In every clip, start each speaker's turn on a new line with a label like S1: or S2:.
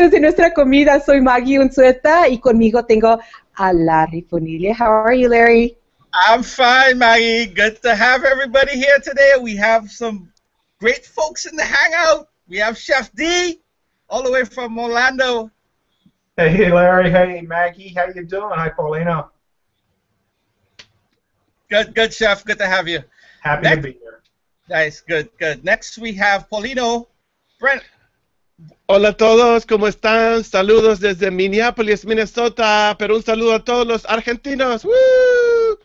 S1: Cuentos de Nuestra Comida. Soy Maggie Unzueta y conmigo tengo a Larry Bonilla. How are you, Larry?
S2: I'm fine, Maggie. Good to have everybody here today. We have some great folks in the hangout. We have Chef D, all the way from Orlando.
S3: Hey, Larry. Hey, Maggie. How you doing? Hi, Paulina.
S2: Good, Chef. Good to have you.
S3: Happy to be here.
S2: Nice, good. Next, we have Paulino. Brent.
S4: Hola a todos, ¿cómo están? Saludos desde Minneapolis, Minnesota, pero un saludo a todos los argentinos. ¡Woo!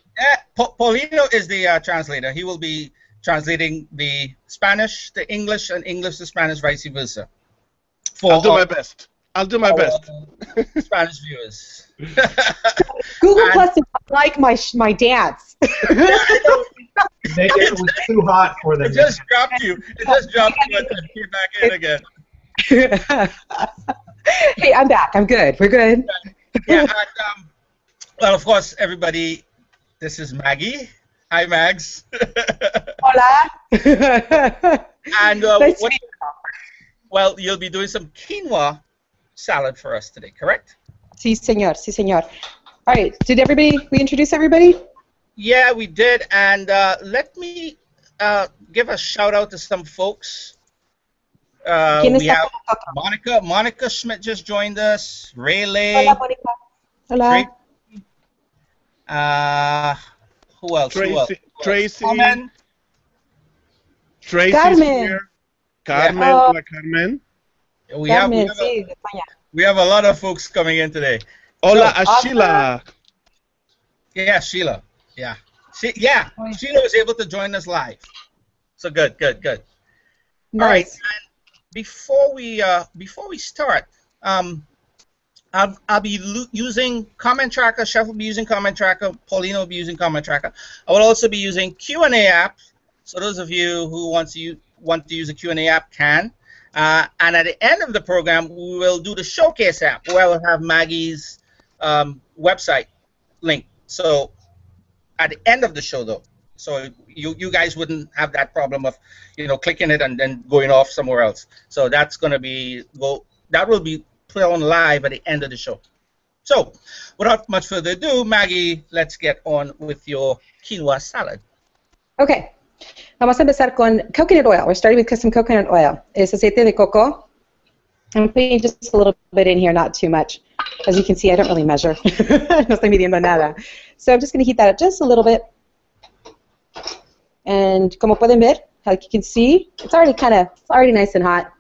S2: Paulino is the translator. He will be translating the Spanish to English and English to Spanish, vice versa.
S4: I'll do my best. I'll do my best.
S2: Spanish viewers.
S1: Google Plus is like my dance.
S3: It was too hot for them.
S2: It just dropped you. It just dropped you and came back in again.
S1: Hey, I'm back. I'm good. We're good.
S2: Yeah. And, well, of course, everybody. This is Maggie. Hi, Mags.
S1: Hola.
S2: And well, you'll be doing some quinoa salad for us today, correct?
S1: Sí, señor. Sí, señor. All right. Did we introduce everybody?
S2: Yeah, we did. And let me give a shout out to some folks. We have Monica Schmidt just joined us. Rayleigh.
S1: Hola, Monica. Hola.
S2: Who else?
S4: Tracy.
S2: Carmen.
S4: Tracy's
S1: Carmen.
S4: here. Carmen.
S1: Yeah.
S4: Hola, Carmen.
S2: We have a lot of folks coming in today.
S4: Hola a Sheila.
S2: Yeah, Sheila. Yeah. Sheila was able to join us live. So good.
S1: Nice.
S2: All right. Before we start, I'll be using Comment Tracker. Chef will be using Comment Tracker. Paulina will be using Comment Tracker. I will also be using Q&A app. So those of you who want to use a Q&A app can. And at the end of the program, we will do the Showcase app, where we'll have Maggie's website link. So at the end of the show, though. So you guys wouldn't have that problem of, clicking it and then going off somewhere else. So that's going to that will be put on live at the end of the show. So without much further ado, Maggie, let's get on with your quinoa salad.
S1: Okay. Vamos a empezar con coconut oil. We're starting with some coconut oil. Es aceite de coco. I'm putting just a little bit in here, not too much. As you can see, I don't really measure. No estoy midiendo nada. So I'm just going to heat that up just a little bit. And como pueden ver, like you can see, it's already nice and hot.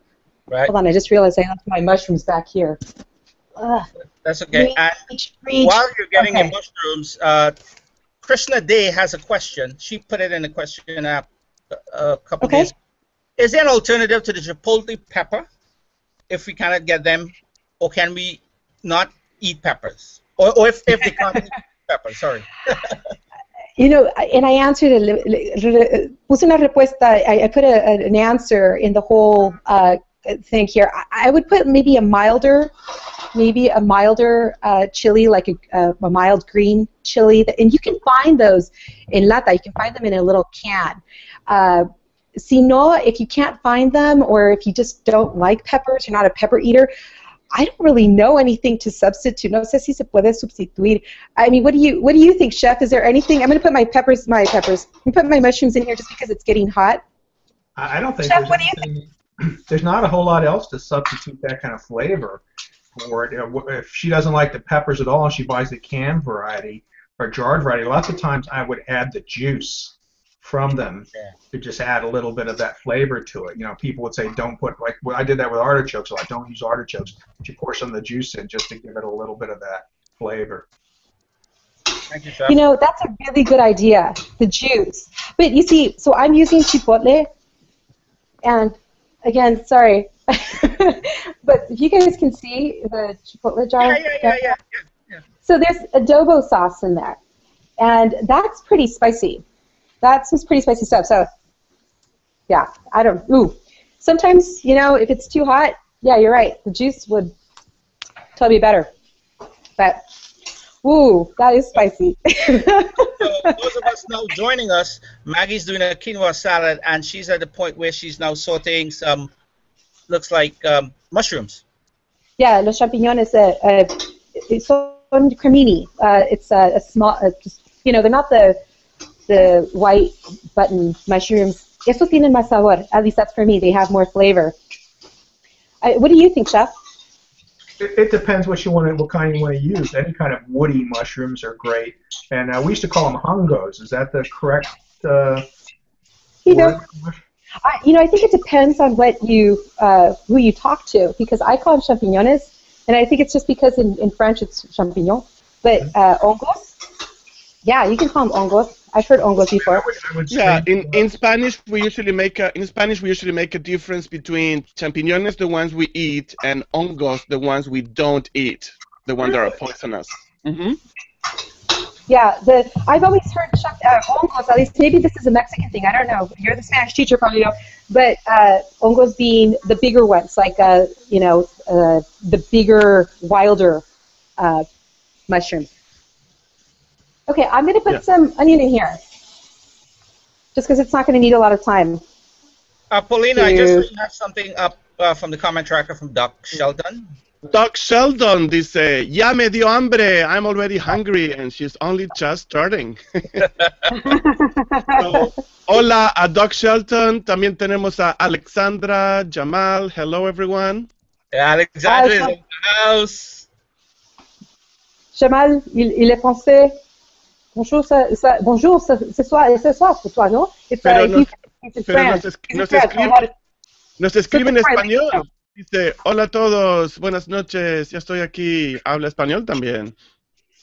S2: Right.
S1: Hold on, I just realized I left my mushrooms back here.
S2: That's okay.
S1: Reach.
S2: While you're getting the mushrooms, Krishna Day has a question. She put it in the question app a couple days ago. Is there an alternative to the chipotle pepper if we cannot get them, or can we not eat peppers? Or if they can't eat peppers, sorry.
S1: And I answered puse una respuesta. I put an answer in the whole thing here. I would put maybe a milder chili, like a mild green chili, and you can find those in lata. You can find them in a little can. Si no, if you can't find them, or if you just don't like peppers, you're not a pepper eater, I don't really know anything to substitute. No sé si se puede sustituir. I mean, what do you think, Chef? Is there anything? I'm going to put I'm going to put my mushrooms in here just because it's getting hot.
S3: I don't think
S1: Chef, what do you think?
S3: There's not a whole lot else to substitute that kind of flavor for it. If she doesn't like the peppers at all and she buys the canned variety or jarred variety, lots of times I would add the juice from them to just add a little bit of that flavor to it. People would say don't put, like I did that with artichokes, so I don't use artichokes. But you pour some of the juice in just to give it a little bit of that flavor.
S2: Thank you, Chef.
S1: That's a really good idea, the juice. But you see, so I'm using chipotle, and again, sorry, but if you guys can see the chipotle jar.
S2: Yeah.
S1: So there's adobo sauce in there, and that's pretty spicy. That's some pretty spicy stuff. So, yeah, sometimes, if it's too hot, yeah, you're right. The juice would totally be better. But, that is spicy.
S2: So those of us now joining us, Maggie's doing a quinoa salad, and she's at the point where she's now sauteing some, looks like mushrooms.
S1: Yeah, los champiñones son cremini. It's a small, they're not the white button mushrooms. Esos tienen más sabor. At least that's for me. They have more flavor. What do you think, Chef?
S3: It depends what kind you want to use. Any kind of woody mushrooms are great, and we used to call them hongos. Is that the correct word?
S1: I think it depends on who you talk to, because I call them champignones, and I think it's just because in French it's champignon. But hongos, yeah, you can call them hongos. I've heard hongos before.
S4: Yeah, in Spanish we usually make a difference between champiñones, the ones we eat, and hongos, the ones we don't eat, the ones that are poisonous. Mm-hmm.
S1: Yeah, I've always heard hongos. At least maybe this is a Mexican thing. I don't know. You're the Spanish teacher, probably know. But hongos being the bigger ones, like the bigger, wilder mushrooms. Okay, I'm going to put some onion in here, just because it's not going to need a lot of time.
S2: Paulina, I just have something up from the comment tracker from Doc Sheldon.
S4: Doc Sheldon dice, ya me dio hambre, I'm already hungry, and she's only just starting. So, hola a Doc Sheldon, también tenemos a Alexandra, Jamal, hello everyone.
S2: Alexandra is in the house.
S1: Jamal, il est français. Bonjour, c'est soir pour toi, ¿no?
S4: Nos escribe en español. Dice, hola a todos, buenas noches, ya estoy aquí. Habla español también.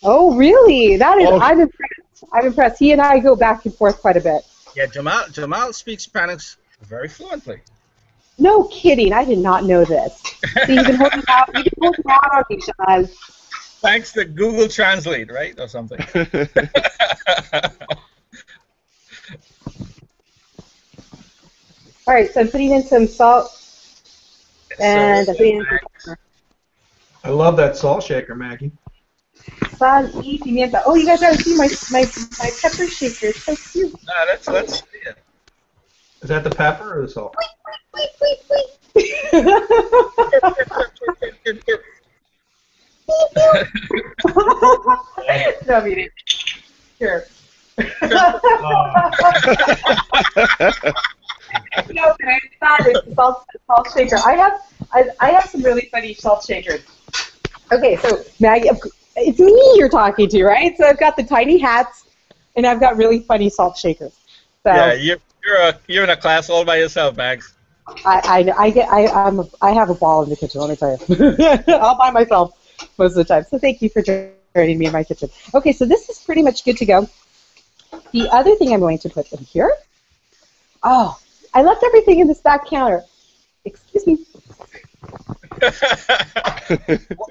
S1: Oh, really? I'm impressed. I'm impressed. He and I go back and forth quite a bit.
S2: Yeah, Jamal speaks Spanish very fluently.
S1: No kidding. I did not know this. So you've been holding out on me, Jamal.
S2: Thanks to Google Translate, right? Or something.
S1: All right, so I'm putting in some salt. And I'm putting in some pepper.
S3: I love that salt shaker, Maggie.
S1: Sal y pimienta. Oh, you guys gotta see my pepper shaker. It's so cute.
S2: Let's see it.
S3: Is that the pepper or the salt?
S1: No, I mean it. Sure. No, it's not. It's salt shaker. I have some really funny salt shakers. Okay, so Maggie, it's me you're talking to, right? So I've got the tiny hats, and I've got really funny salt shakers. So,
S2: yeah, you're in a class all by yourself, Max.
S1: I have a ball in the kitchen. Let me tell you, all by myself most of the time. So thank you for joining me in my kitchen. Okay, so this is pretty much good to go. The other thing I'm going to put in here. Oh, I left everything in this back counter. Excuse me.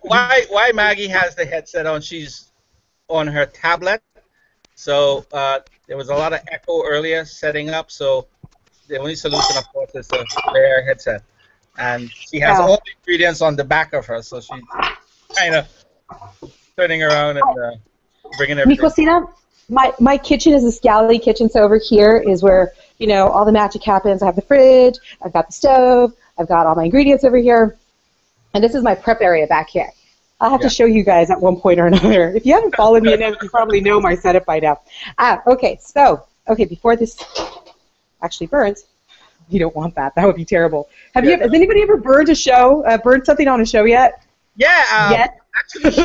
S2: Why Maggie has the headset on? She's on her tablet, so there was a lot of echo earlier setting up. So the only solution, of course, is to wear a headset, and she has all the ingredients on the back of her, so she's kind of turning around and bringing everything.
S1: Mi cocina, my kitchen is a scally kitchen, so over here is where all the magic happens. I have the fridge, I've got the stove, I've got all my ingredients over here. And this is my prep area back here. I'll have to show you guys at one point or another. If you haven't followed me, you probably know my setup by now. Okay, so, before this actually burns, you don't want that. That would be terrible. Has anybody ever burned something on a show yet?
S2: Yeah, actually,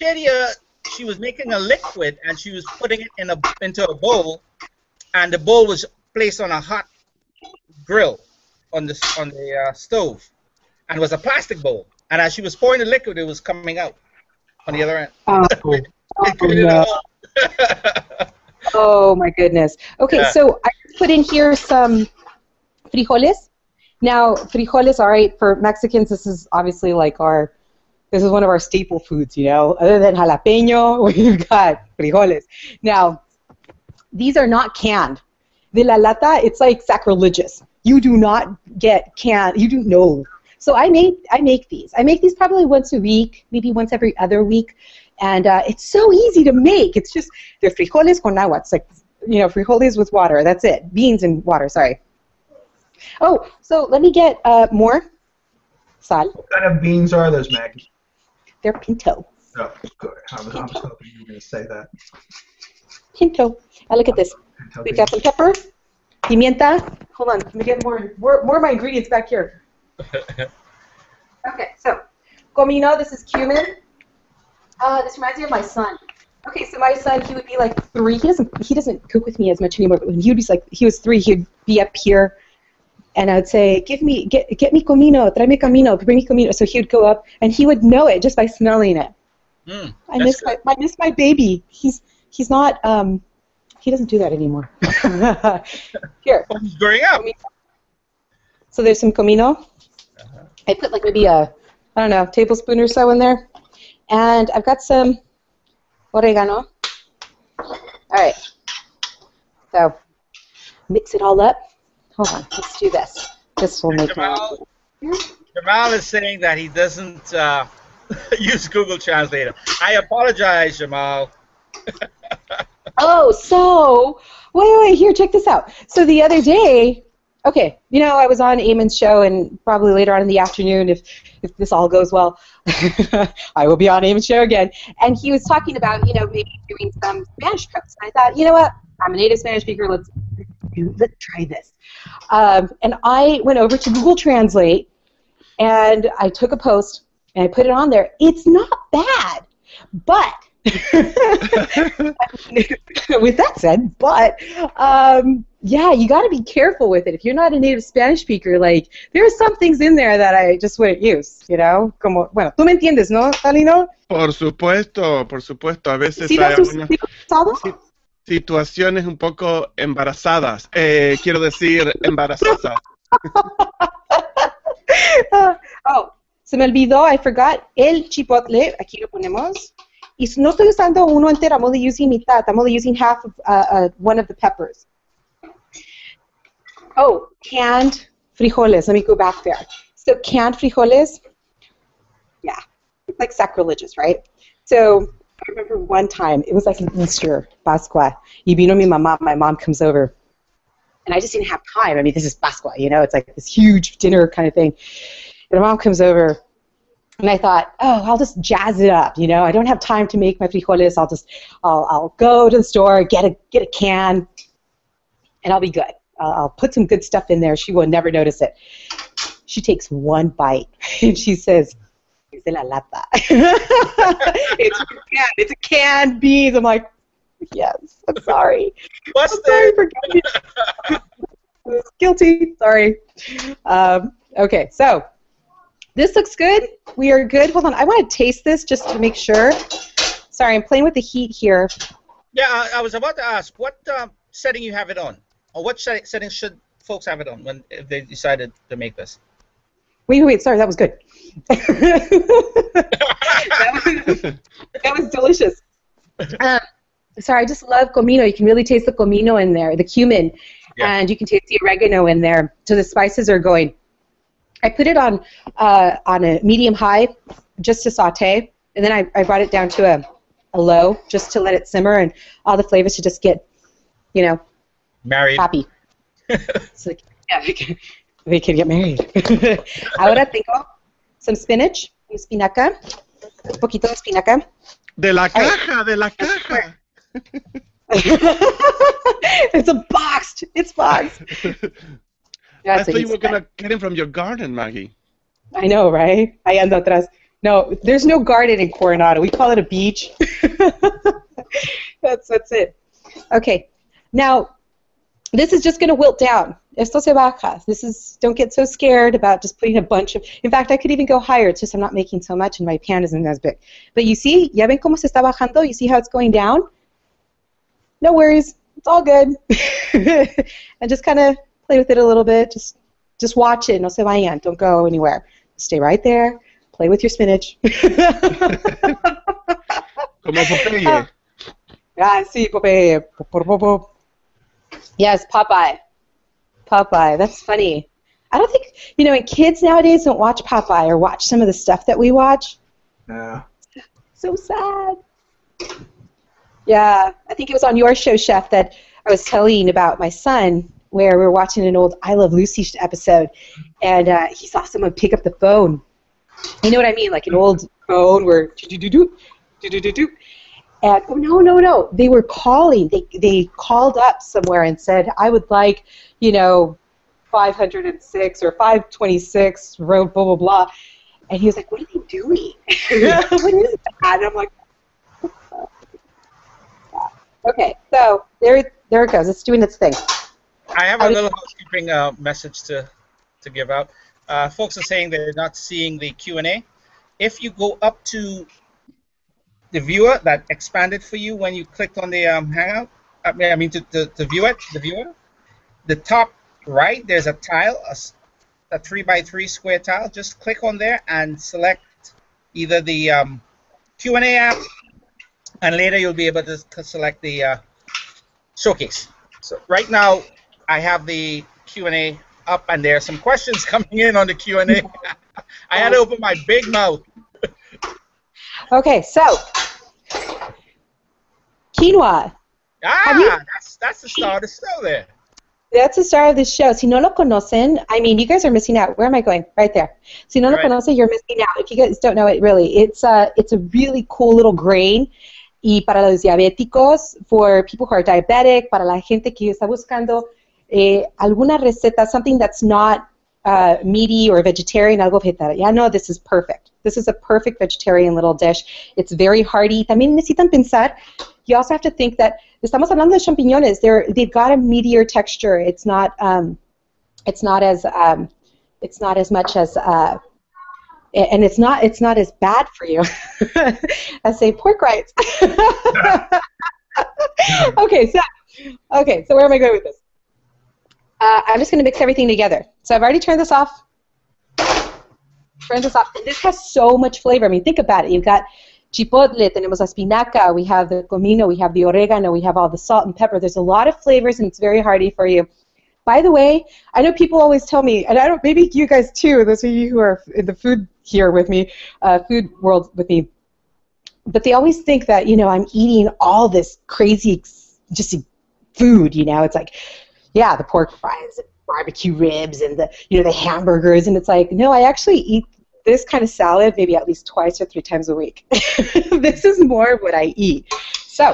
S2: Shadia, she was making a liquid, and she was putting it into a bowl, and the bowl was placed on a hot grill on the stove. And it was a plastic bowl. And as she was pouring the liquid, it was coming out on the other end.
S1: Oh my goodness. Okay, so I put in here some frijoles. Now, frijoles, all right, for Mexicans, this is obviously this is one of our staple foods, Other than jalapeño, we've got frijoles. Now, these are not canned. De la lata, it's like sacrilegious. You do not get canned. You do know. So I make these. I make these probably once a week, maybe once every other week, and it's so easy to make. It's just they're frijoles con agua. It's like frijoles with water. That's it. Beans and water. Sorry. Oh, so let me get more Sal.
S3: What kind of beans are those, Maggie?
S1: They're pinto.
S3: Oh, good. I was hoping you were going to say that.
S1: Pinto. And look at this.
S3: Pinto
S1: We've got some pepper, pimienta. Hold on, let me get more of my ingredients back here. Okay, so comino. This is cumin. This reminds me of my son. Okay, so my son, he would be like 3. He doesn't cook with me as much anymore. But when he would be like, he was 3, he'd be up here, and I would say, get me comino, tráeme comino, bring me comino. So he would go up, and he would know it just by smelling it. I miss my baby. He's not. He doesn't do that anymore. Here.
S2: Oh, he's growing up.
S1: So there's some comino. I put like maybe I don't know, tablespoon or so in there, and I've got some oregano. All right. So mix it all up. Hold on. Let's do this. This will make
S2: Jamal is saying that he doesn't use Google Translator. I apologize, Jamal.
S1: Oh, so wait, here, check this out. So the other day, okay, you know, I was on Eamon's show, and probably later on in the afternoon, if this all goes well, I will be on Eamon's show again. And he was talking about, you know, maybe doing some Spanish cooks. And I thought, you know what? I'm a native Spanish speaker. Let's try this. And I went over to Google Translate, and I took a post, and I put it on there. It's not bad, but with that said, yeah, you got to be careful with it. If you're not a native Spanish speaker, like, there are some things in there that I just wouldn't use, you know? Como, bueno, tú me entiendes, ¿no, Talino?
S4: Por supuesto. A veces
S1: ¿Sí
S4: hay
S1: algunas
S4: situaciones un poco embarazadas. Quiero decir, embarazosas.
S1: Oh, se me olvidó, I forgot, el chipotle, aquí lo ponemos. Y no estoy usando uno entero, I'm only using mitad. I'm only using half of one of the peppers. Oh, canned frijoles. Let me go back there. So canned frijoles, yeah, it's like sacrilegious, right? So I remember one time, it was like an Easter, Pascua. Y vino mi mamá, my mom comes over. And I just didn't have time. I mean, this is Pascua, you know, it's like this huge dinner kind of thing. And my mom comes over. And I thought, oh, I'll just jazz it up, you know. I don't have time to make my frijoles. I'll go to the store, get a can, and I'll be good. I'll put some good stuff in there. She will never notice it. She takes one bite, and she says, "Es de la lata." It's a canned beans. I'm like, yes, I'm sorry.
S2: What's
S1: sorry for guilty. Sorry. Okay, so. This looks good. We are good. Hold on. I want to taste this just to make sure. Sorry, I'm playing with the heat here.
S2: Yeah, I was about to ask, what setting you have it on? Or what setting should folks have it on if they decided to make this?
S1: Wait. Sorry, that was good. that was delicious. Sorry, I just love comino. You can really taste the comino in there, the cumin, and you can taste the oregano in there. So the spices are going. I put it on a medium high just to saute, and then I brought it down to a low just to let it simmer and all the flavors to just get, you know,
S2: married.
S1: Happy. So, yeah, we can get married. Ahora tengo some spinach, espinaca, un poquito de espinaca.
S4: De la caja. It's boxed. I thought you were going to get him from your garden, Maggie.
S1: I know, right? Ahí ando atrás. No, there's no garden in Coronado. We call it a beach. That's it. Okay. Now, this is just going to wilt down. Esto se baja. Don't get so scared about just putting a bunch of... In fact, I could even go higher. It's just I'm not making so much and my pan isn't as big. But you see, ¿ya ven cómo se está bajando? You see how it's going down? No worries. It's all good. And just kind of... play with it a little bit. Just watch it. No se vayan. Don't go anywhere. Stay right there. Play with your spinach.
S4: Como Popeye.
S1: Sí, Popeye. Yes, Popeye. That's funny. I don't think, you know, kids nowadays don't watch Popeye or watch some of the stuff that we watch.
S3: Yeah.
S1: So sad. Yeah, I think it was on your show, Chef, that I was telling about my son, where we were watching an old I Love Lucy episode, and he saw someone pick up the phone You know what I mean? Like an old phone where do-do-do-do, do-do-do-do. And oh, no. They were calling. They called up somewhere and said, I would like, 506 or 526, road, blah, blah, blah. And he was like, what are they doing? What is that? And I'm like, okay, so there it goes. It's doing its thing.
S2: I have a little housekeeping message to give out. Folks are saying they're not seeing the Q&A. If you go up to the viewer that expanded for you when you clicked on the Hangout, to view it, the viewer, the top right, there's a tile, a 3x3 square tile. Just click on there and select either the Q&A app, and later you'll be able to select the showcase. So right now I have the Q&A up, and there are some questions coming in on the Q&A. I had to open my big mouth.
S1: Okay, so quinoa.
S2: That's the star of the show there.
S1: That's the star of the show. Si no lo conocen, I mean, you guys are missing out. Where am I going? Right there. Si no lo conocen, you're missing out. If you guys don't know it, really, it's a really cool little grain. Y para los diabéticos, for people who are diabetic, para la gente que está buscando alguna receta, something that's not meaty or vegetarian, algo vegetariano, this is perfect. This is a perfect vegetarian little dish. It's very hearty. También necesitan pensar. You also have to think that estamos hablando de champiñones. They've got a meatier texture. It's not as much as and it's not as bad for you as say pork rinds. Okay, so where am I going with this? I'm just going to mix everything together. So I've already turned this off. This has so much flavor. I mean, think about it. You've got chipotle, tenemos espinaca, we have the comino, we have the oregano, we have all the salt and pepper. There's a lot of flavors, and it's very hearty for you. By the way, I know people always tell me, and I don't, maybe you guys too, those of you who are in the food here with me, food world with me, but they always think that, I'm eating all this crazy, just food, It's like, yeah, the pork fries, the barbecue ribs, and the hamburgers, and it's like, no, I actually eat this kind of salad maybe at least twice or 3 times a week. This is more of what I eat. So,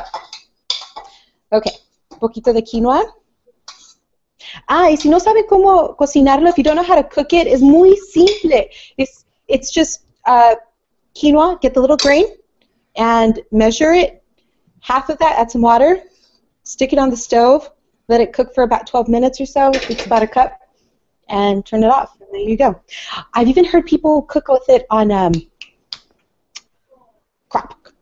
S1: okay, un poquito de quinoa. Y si no sabe cómo cocinarlo, if you don't know how to cook it, es muy simple. It's just quinoa, get the little grain, and measure it. Half of that, add some water, stick it on the stove, let it cook for about 12 minutes or so. It's about a cup. And turn it off. And there you go. I've even heard people cook with it on a crock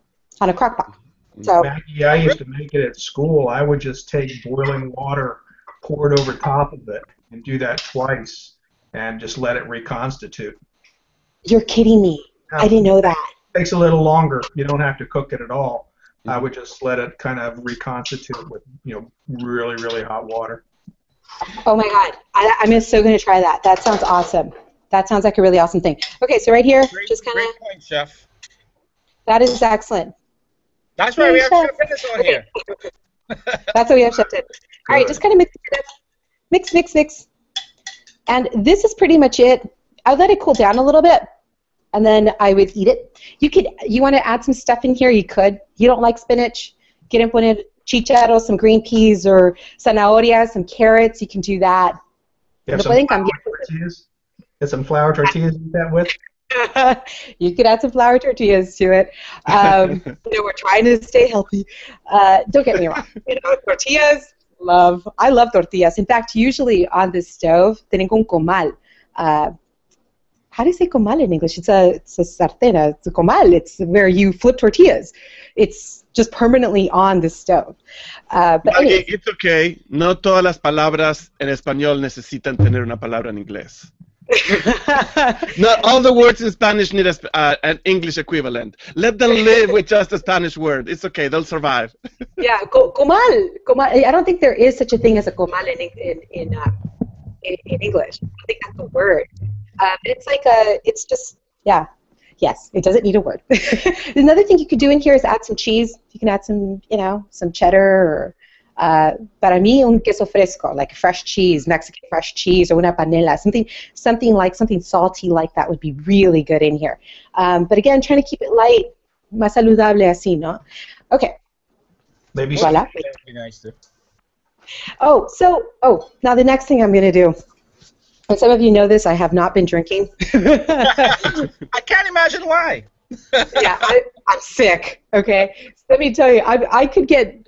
S1: pot. So,
S3: Maggie, I used to make it at school. I would just take boiling water, pour it over top of it, and do that twice, and just let it reconstitute.
S1: You're kidding me. I didn't know that.
S3: It takes a little longer. You don't have to cook it at all. I would just let it kind of reconstitute with, really, really hot water.
S1: Oh my God, I'm so going to try that. That sounds awesome. That sounds like a really awesome thing. Okay, so right here, just kind of.
S2: Great point, Chef.
S1: That is excellent.
S2: That's why we have Chef Fitness on here.
S1: That's why we have Chef Fitness. All right, just kind of mix it up. Mix. And this is pretty much it. I let it cool down a little bit, and then I would eat it. You want to add some stuff in here, you could. You don't like spinach, get it chicharros, some green peas, or zanahorias, some carrots, you can do that.
S3: You have some flour tortillas? Get some flour tortillas to eat that with?
S1: You could add some flour tortillas to it. We're trying to stay healthy. Don't get me wrong. Tortillas, I love tortillas. In fact, usually on this stove, tengo un comal. How do you say comal in English? It's a sartén. It's a comal. It's where you flip tortillas. It's just permanently on the stove. But
S4: Maggie, it's okay. No todas las palabras en español necesitan tener una palabra en inglés. Not all the words in Spanish need an English equivalent. Let them live with just a Spanish word. It's okay. They'll survive.
S1: Yeah, comal. I don't think there is such a thing as a comal in English. I think that's a word. It's like it's just, yeah. Yes, it doesn't need a word. Another thing you could do in here is add some cheese. You can add some, some cheddar or Para mí, un queso fresco, like fresh cheese, Mexican fresh cheese, or una panela, something salty like that would be really good in here. But again, trying to keep it light, más saludable así, ¿no? Okay.
S3: Maybe
S1: Voila.
S2: That'd be nice too.
S1: Now the next thing I'm going to do, and some of you know this, I have not been drinking.
S2: I can't imagine why.
S1: Yeah, I'm sick. Okay, so let me tell you, I could get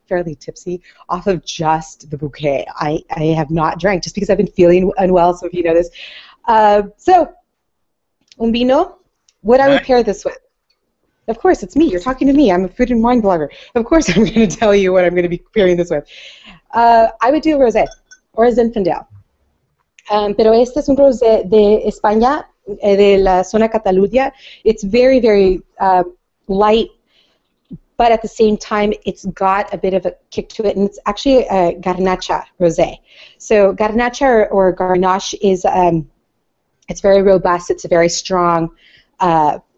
S1: fairly tipsy off of just the bouquet. I have not drank just because I've been feeling unwell. So if you know this, so un vino, what I would pair this with. Of course, it's me. You're talking to me. I'm a food and wine blogger. Of course, I'm going to tell you what I'm going to be pairing this with. I would do a rosé or a Zinfandel. Pero este es un rosé de España, de la zona Catalunya. It's very, very light, but at the same time, it's got a bit of a kick to it, and it's actually a garnacha rosé. So garnacha or garnache is it's very robust. It's a very strong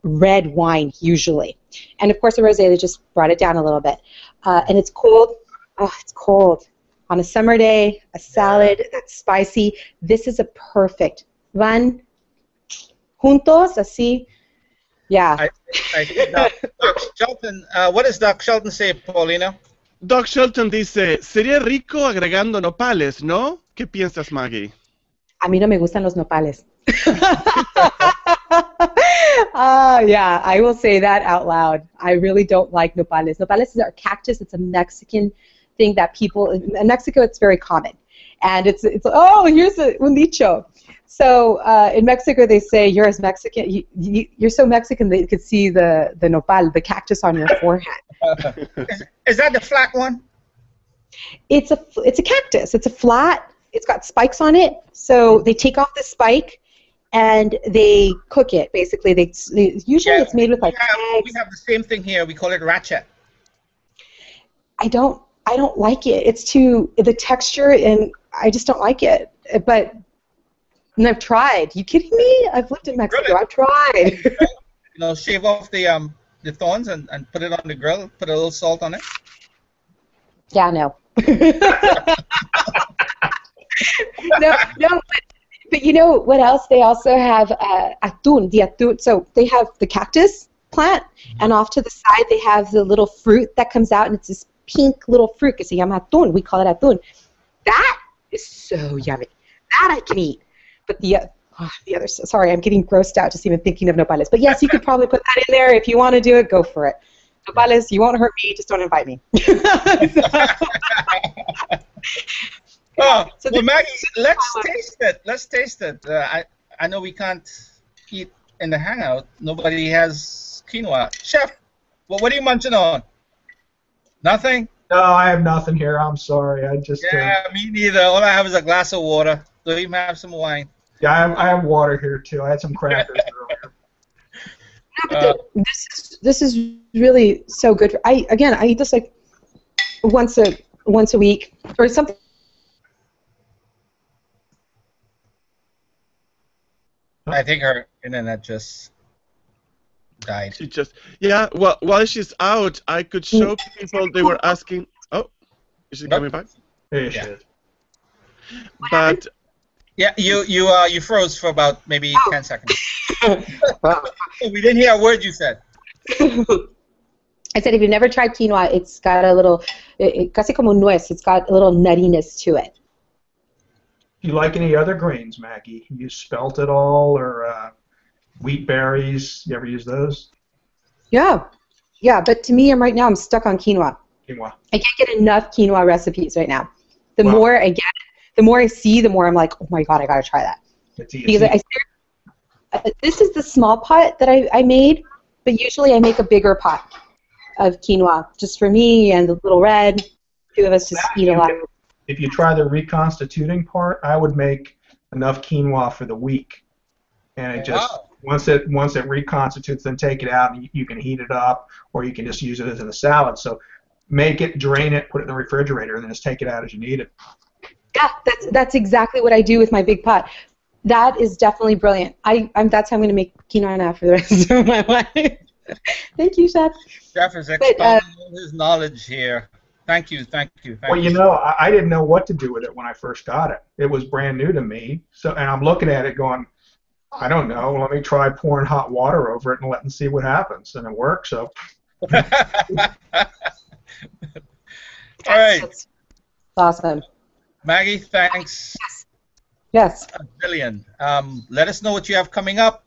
S1: red wine usually, and of course a rosé they just brought it down a little bit, and it's cold. Oh, it's cold on a summer day. A salad that's spicy. This is a perfect. Van juntos así. Yeah.
S2: I think Doc Shelton. What does Doc Shelton say, Paulina?
S4: Doc Shelton dice, sería rico agregando nopales, ¿no? ¿Qué piensas, Maggie?
S1: A mí no me gustan los nopales. Yeah, I will say that out loud. I really don't like nopales. Nopales is our cactus. It's a Mexican thing that people in Mexico. It's very common, and it's oh, here's un dicho. So in Mexico they say you're as Mexican. You're so Mexican that you could see the nopal, the cactus on your forehead.
S2: Is that the flat one?
S1: It's a cactus. It's a flat. It's got spikes on it. So they take off the spike and they cook it. Basically, usually it's made with like eggs.
S2: We have the same thing here. We call it ratchet.
S1: I don't like it. It's the texture, and I just don't like it. But and I've tried. You kidding me? I've lived in Mexico. Really? I've tried.
S2: Shave off the thorns and put it on the grill. Put a little salt on it.
S1: Yeah, no. No. But you know what else? They also have atún. So they have the cactus plant, and off to the side they have the little fruit that comes out, and it's this pink little fruit. Que se llama atún. We call it atún. That is so yummy. That I can eat. But the other, sorry, I'm getting grossed out just even thinking of nopales. But yes, you could probably put that in there. If you want to do it, go for it. Nopales, you won't hurt me. Just don't invite me.
S2: Well, Maggie, let's taste it. Let's taste it. I know we can't eat in the hangout. Nobody has quinoa. Chef, what are you munching on? Nothing?
S3: No, I have nothing here. I'm sorry. I just.
S2: Yeah, me neither. All I have is a glass of water. Don't even have some wine.
S3: Yeah, I have water here too. I had some crackers earlier.
S1: This is really so good. I eat this like once a week or something.
S2: I think her internet just died.
S4: She just Well, while she's out, I could show people. They were asking. Oh, is she coming back?
S3: There she is.
S4: But
S2: yeah, you froze for about maybe 10 seconds. We didn't hear a word you said.
S1: I said if you've never tried quinoa, it's got a little, casi como nuez. It's got a little nuttiness to it.
S3: Do you like any other grains, Maggie? You spelt it all, or wheat berries? You ever use those?
S1: Yeah. But to me, right now I'm stuck on quinoa.
S3: Quinoa.
S1: I can't get enough quinoa recipes right now. The more I get, the more I see, the more I'm like, oh my god, I gotta try that. Because this is the small pot that I made, but usually I make a bigger pot of quinoa just for me and the little red. Two of us just eat a lot.
S3: If you try the reconstituting part, I would make enough quinoa for the week, and it just once it reconstitutes, then take it out and you can heat it up, or you can just use it as a salad. So make it, drain it, put it in the refrigerator, and then just take it out as you need it.
S1: Yeah, that's exactly what I do with my big pot. That is definitely brilliant. That's how I'm going to make quinoa now for the rest of my life. Thank you, Chef.
S2: Chef is expounding his knowledge here. Thank you, thank you.
S3: Well, you know, I didn't know what to do with it when I first got it. It was brand new to me, so and I'm looking at it going, I don't know. Let me try pouring hot water over it and letting see what happens, and it worked. So.
S2: All right.
S1: That's awesome.
S2: Maggie, thanks.
S1: Yes.
S2: A billion. Let us know what you have coming up.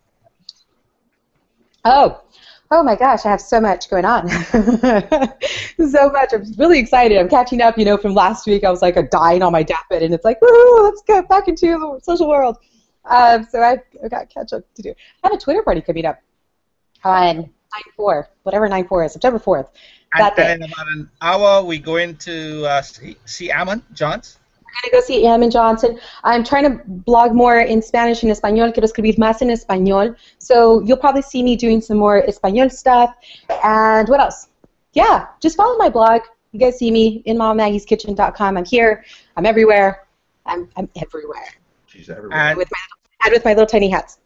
S1: Oh my gosh, I have so much going on. So much. I'm really excited. I'm catching up, from last week. I was like dying on my deathbed, and it's like, woohoo, let's get back into the social world. So I've got catch up to do. I have a Twitter party coming up on 9/4, whatever 9/4 is, September 4th.
S2: And in about an hour, we go into see Ammon Johns.
S1: I'm going to go see Ammon Johnson. I'm trying to blog more in Spanish and Español. Quiero escribir más en Español. So you'll probably see me doing some more Español stuff. And what else? Yeah, just follow my blog. You guys see me in MomMaggie'sKitchen.com. I'm here. I'm everywhere. I'm everywhere.
S3: She's everywhere.
S2: And
S1: with my little tiny hats.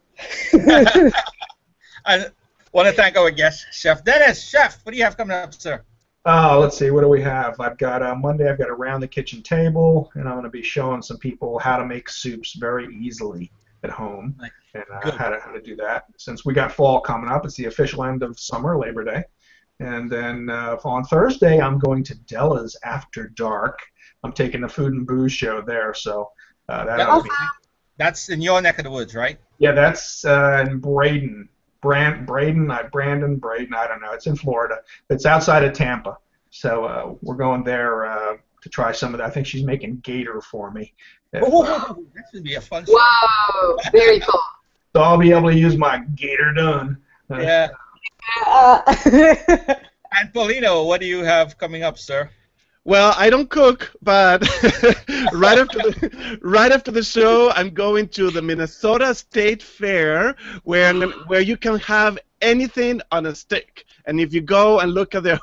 S2: I want to thank our guest, Chef Dennis. Chef, what do you have coming up, sir?
S3: Let's see, what do we have? I've got Monday, I've got Around the Kitchen Table, and I'm going to be showing some people how to make soups very easily at home, and how to do that. Since we got fall coming up, it's the official end of summer, Labor Day. And then on Thursday, I'm going to Della's After Dark. I'm taking the Food and Booze show there, so
S2: that's in your neck of the woods, right?
S3: Yeah, that's in Braden. Braden, I don't know. It's in Florida. It's outside of Tampa. So we're going there to try some of that. I think she's making gator for me.
S2: That should be a fun show.
S1: Wow, very cool.
S3: So I'll be able to use my gator done.
S2: Yeah. And Paulino, what do you have coming up, sir?
S4: Well, I don't cook, but right after the show, I'm going to the Minnesota State Fair, where you can have anything on a stick. And if you go and look at there,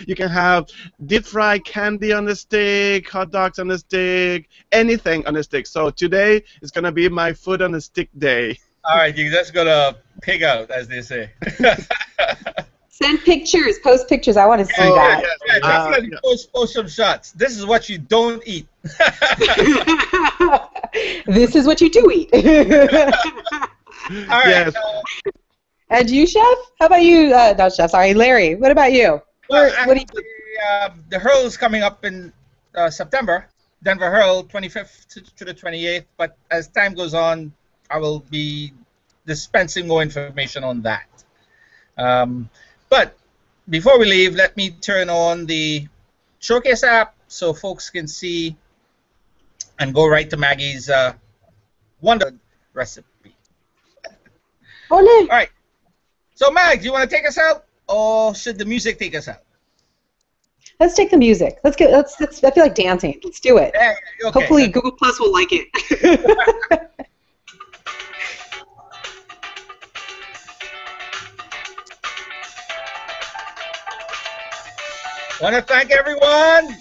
S4: you can have deep fried candy on the stick, hot dogs on the stick, anything on the stick. So today is gonna be my food on a stick day.
S2: All right, you just gotta pig out, as they say.
S1: Send pictures, post pictures. I want to see that.
S2: Yeah, definitely post some shots. This is what you don't eat.
S1: This is what you do eat.
S2: All right.
S4: Yes.
S1: And you, Chef? How about you? Not Chef, sorry, Larry. What about you?
S2: Well,
S1: what do you
S2: the Hurl is coming up in September. Denver Hurl, 25th to the 28th. But as time goes on, I will be dispensing more information on that. But before we leave, let me turn on the Showcase app so folks can see and go right to Maggie's wonder recipe.
S1: Ole.
S2: All right. So, Mag, do you want to take us out, or should the music take us out?
S1: Let's take the music. Let's. I feel like dancing. Let's do it.
S2: Yeah, okay.
S1: Hopefully, Google Plus will like it.
S2: Want to thank everyone.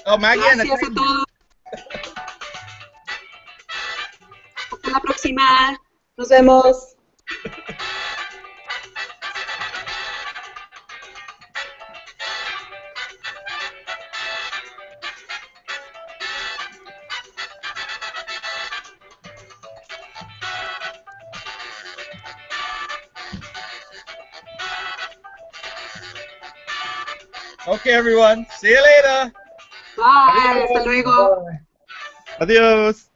S2: Oh, Maggie,
S1: Gracias a todos. Hasta la próxima. Nos vemos.
S2: Okay, everyone. See you later.
S1: Bye. Hasta luego.
S3: Bye.
S4: Adios.